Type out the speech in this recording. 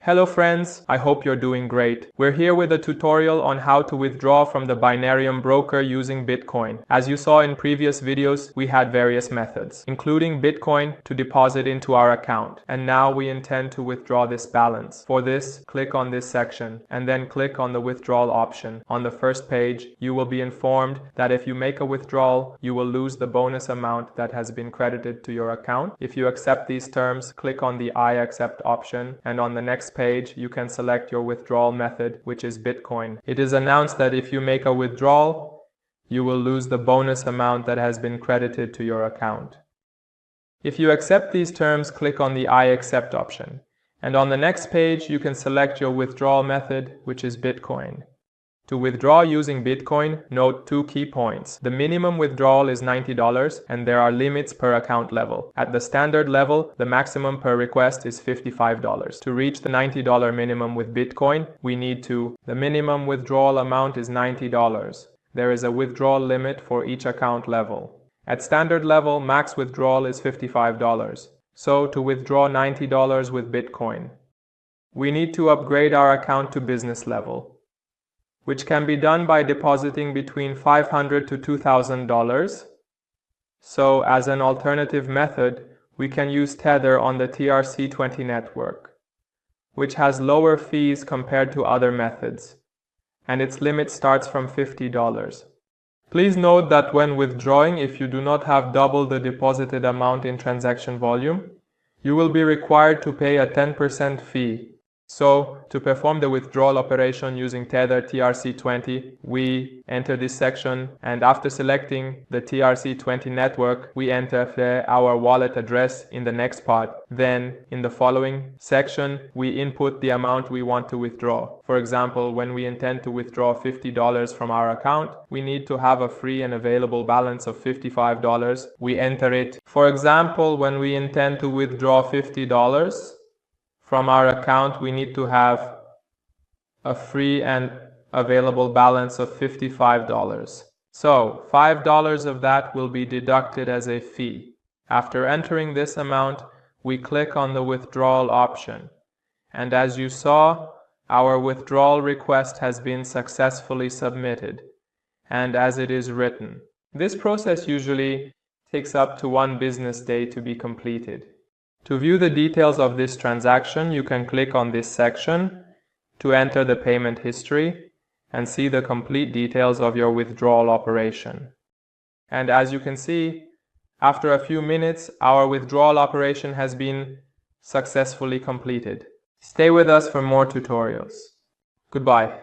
Hello friends, I hope you're doing great. We're here with a tutorial on how to withdraw from the Binarium broker using Bitcoin. As you saw in previous videos, we had various methods, including Bitcoin to deposit into our account. And now we intend to withdraw this balance. For this, click on this section and then click on the withdrawal option. On the first page, you will be informed that if you make a withdrawal, you will lose the bonus amount that has been credited to your account. If you accept these terms, click on the I accept option, and on the next page you can select your withdrawal method, which is Bitcoin. It is announced that if you make a withdrawal, you will lose the bonus amount that has been credited to your account. If you accept these terms, click on the I accept option, and on the next page you can select your withdrawal method, which is Bitcoin. To withdraw using Bitcoin, note two key points. The minimum withdrawal is $90 and there are limits per account level. At the standard level, the maximum per request is $55. To reach the $90 minimum with Bitcoin, we need to. The minimum withdrawal amount is $90. There is a withdrawal limit for each account level. At standard level, max withdrawal is $55. So to withdraw $90 with Bitcoin, we need to upgrade our account to business level, which can be done by depositing between $500 to $2,000. So as an alternative method, we can use Tether on the TRC20 network, which has lower fees compared to other methods, and its limit starts from $50. Please note that when withdrawing, if you do not have double the deposited amount in transaction volume, you will be required to pay a 10% fee. So, to perform the withdrawal operation using Tether TRC20, we enter this section, and after selecting the TRC20 network, we enter our wallet address in the next part. Then, in the following section, we input the amount we want to withdraw. For example, when we intend to withdraw $50 from our account, we need to have a free and available balance of $55. We enter it. For example, when we intend to withdraw $50, from our account, we need to have a free and available balance of $55. So, $5 of that will be deducted as a fee. After entering this amount, we click on the withdrawal option. And as you saw, our withdrawal request has been successfully submitted, and as it is written. This process usually takes up to 1 business day to be completed. To view the details of this transaction, you can click on this section to enter the payment history and see the complete details of your withdrawal operation. And as you can see, after a few minutes, our withdrawal operation has been successfully completed. Stay with us for more tutorials. Goodbye.